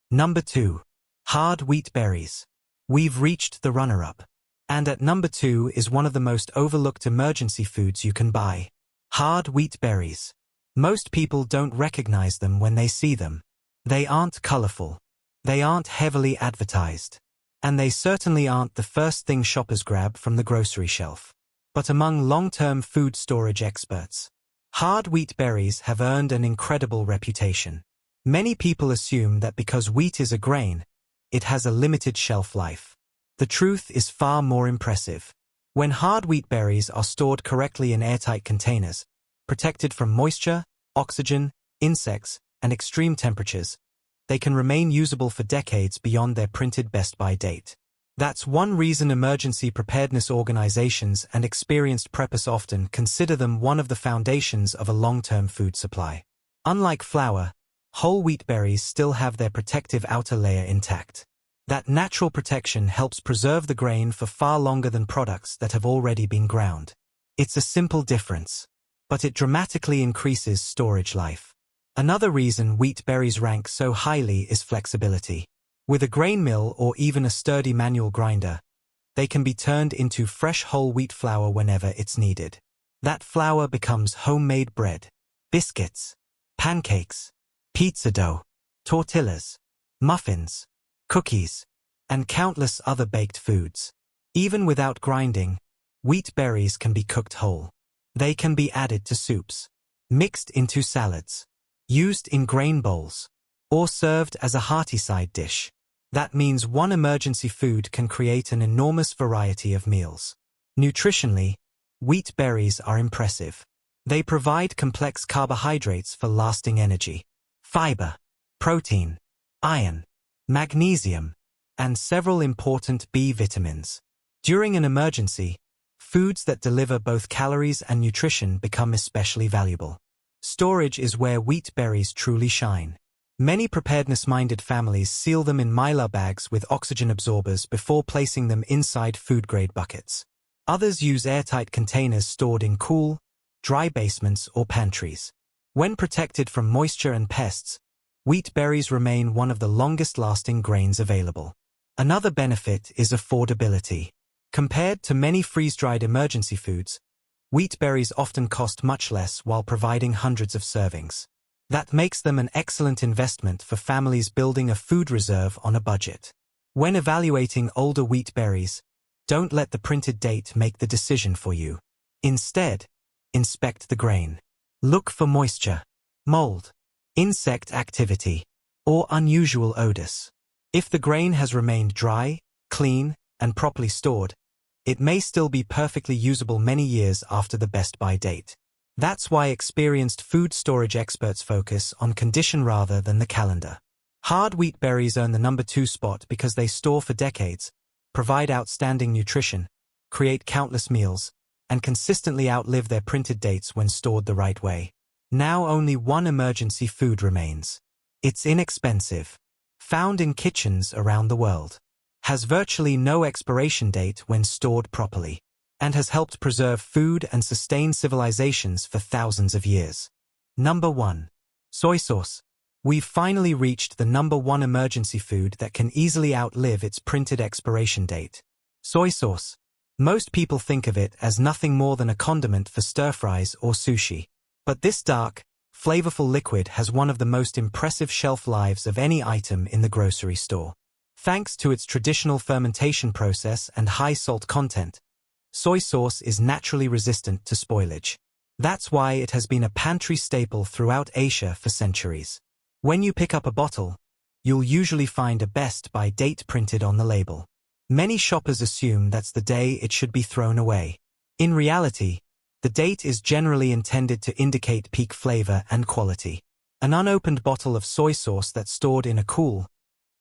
Number 2. Hard wheat berries. We've reached the runner-up. And at number 2 is one of the most overlooked emergency foods you can buy. Hard wheat berries. Most people don't recognize them when they see them. They aren't colorful. They aren't heavily advertised. And they certainly aren't the first thing shoppers grab from the grocery shelf. But among long-term food storage experts, hard wheat berries have earned an incredible reputation. Many people assume that because wheat is a grain, it has a limited shelf life. The truth is far more impressive. When hard wheat berries are stored correctly in airtight containers, protected from moisture, oxygen, insects, and extreme temperatures, they can remain usable for decades beyond their printed best-by date. That's one reason emergency preparedness organizations and experienced preppers often consider them one of the foundations of a long-term food supply. Unlike flour, whole wheat berries still have their protective outer layer intact. That natural protection helps preserve the grain for far longer than products that have already been ground. It's a simple difference, but it dramatically increases storage life. Another reason wheat berries rank so highly is flexibility. With a grain mill or even a sturdy manual grinder, they can be turned into fresh whole wheat flour whenever it's needed. That flour becomes homemade bread, biscuits, pancakes, pizza dough, tortillas, muffins, cookies, and countless other baked foods. Even without grinding, wheat berries can be cooked whole. They can be added to soups, mixed into salads, used in grain bowls, or served as a hearty side dish. That means one emergency food can create an enormous variety of meals. Nutritionally, wheat berries are impressive. They provide complex carbohydrates for lasting energy, fiber, protein, iron, magnesium, and several important B vitamins. During an emergency, foods that deliver both calories and nutrition become especially valuable. Storage is where wheat berries truly shine. Many preparedness-minded families seal them in mylar bags with oxygen absorbers before placing them inside food-grade buckets. Others use airtight containers stored in cool, dry basements or pantries. When protected from moisture and pests, wheat berries remain one of the longest-lasting grains available. Another benefit is affordability. Compared to many freeze-dried emergency foods, wheat berries often cost much less while providing hundreds of servings. That makes them an excellent investment for families building a food reserve on a budget. When evaluating older wheat berries, don't let the printed date make the decision for you. Instead, inspect the grain. Look for moisture, mold, insect activity, or unusual odors. If the grain has remained dry, clean, and properly stored, it may still be perfectly usable many years after the best-by date. That's why experienced food storage experts focus on condition rather than the calendar. Hard wheat berries earn the number 2 spot because they store for decades, provide outstanding nutrition, create countless meals, and consistently outlive their printed dates when stored the right way. Now only one emergency food remains. It's inexpensive, found in kitchens around the world, has virtually no expiration date when stored properly, and has helped preserve food and sustain civilizations for thousands of years. Number 1. Soy sauce. We've finally reached the number 1 emergency food that can easily outlive its printed expiration date. Soy sauce. Most people think of it as nothing more than a condiment for stir-fries or sushi. But this dark, flavorful liquid has one of the most impressive shelf lives of any item in the grocery store. Thanks to its traditional fermentation process and high salt content, soy sauce is naturally resistant to spoilage. That's why it has been a pantry staple throughout Asia for centuries. When you pick up a bottle, you'll usually find a best-by date printed on the label. Many shoppers assume that's the day it should be thrown away. In reality, the date is generally intended to indicate peak flavor and quality. An unopened bottle of soy sauce that's stored in a cool,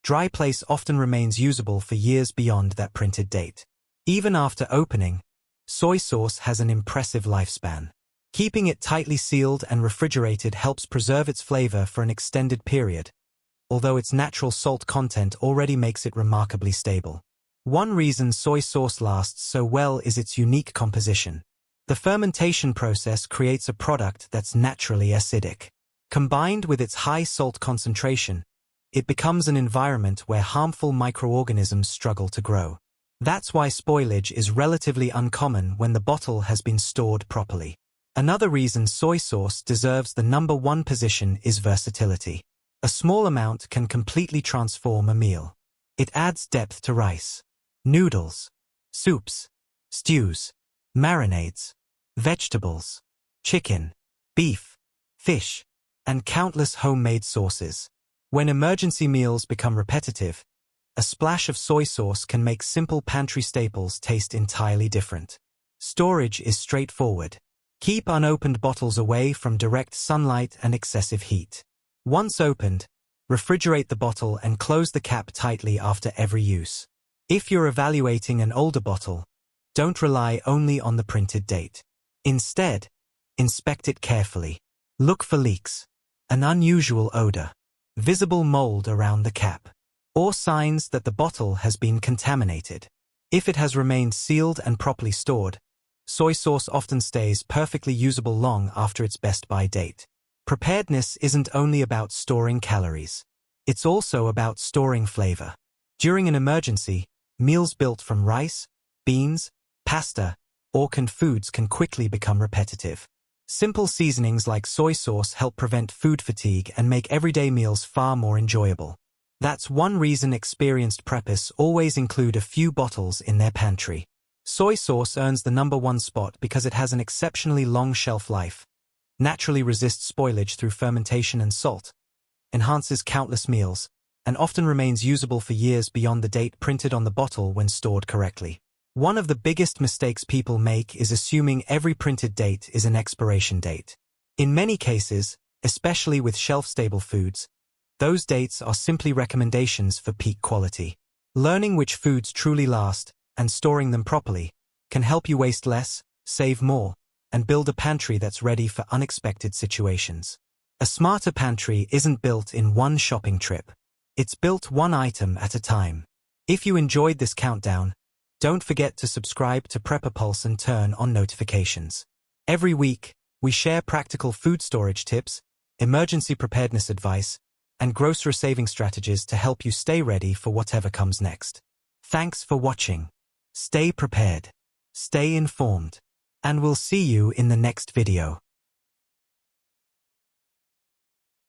dry place often remains usable for years beyond that printed date. Even after opening, soy sauce has an impressive lifespan. Keeping it tightly sealed and refrigerated helps preserve its flavor for an extended period, although its natural salt content already makes it remarkably stable. One reason soy sauce lasts so well is its unique composition. The fermentation process creates a product that's naturally acidic. Combined with its high salt concentration, it becomes an environment where harmful microorganisms struggle to grow. That's why spoilage is relatively uncommon when the bottle has been stored properly. Another reason soy sauce deserves the number 1 position is versatility. A small amount can completely transform a meal. It adds depth to rice, noodles, soups, stews, marinades, vegetables, chicken, beef, fish, and countless homemade sauces. When emergency meals become repetitive, a splash of soy sauce can make simple pantry staples taste entirely different. Storage is straightforward. Keep unopened bottles away from direct sunlight and excessive heat. Once opened, Refrigerate the bottle and close the cap tightly after every use. If you're evaluating an older bottle, don't rely only on the printed date. Instead, inspect it carefully. Look for leaks, an unusual odor, visible mold around the cap, or signs that the bottle has been contaminated. If it has remained sealed and properly stored, soy sauce often stays perfectly usable long after its best-by date. Preparedness isn't only about storing calories. It's also about storing flavor. During an emergency, meals built from rice, beans, pasta, or canned foods can quickly become repetitive. Simple seasonings like soy sauce help prevent food fatigue and make everyday meals far more enjoyable. That's one reason experienced preppers always include a few bottles in their pantry. Soy sauce earns the #1 spot because it has an exceptionally long shelf life, naturally resists spoilage through fermentation and salt, enhances countless meals, and often remains usable for years beyond the date printed on the bottle when stored correctly. One of the biggest mistakes people make is assuming every printed date is an expiration date. In many cases, especially with shelf-stable foods, those dates are simply recommendations for peak quality. Learning which foods truly last and storing them properly can help you waste less, save more, and build a pantry that's ready for unexpected situations. A smarter pantry isn't built in one shopping trip. It's built one item at a time. If you enjoyed this countdown, don't forget to subscribe to Prepper Pulse and turn on notifications. Every week, we share practical food storage tips, emergency preparedness advice, and grocery saving strategies to help you stay ready for whatever comes next. Thanks for watching. Stay prepared, stay informed, and we'll see you in the next video.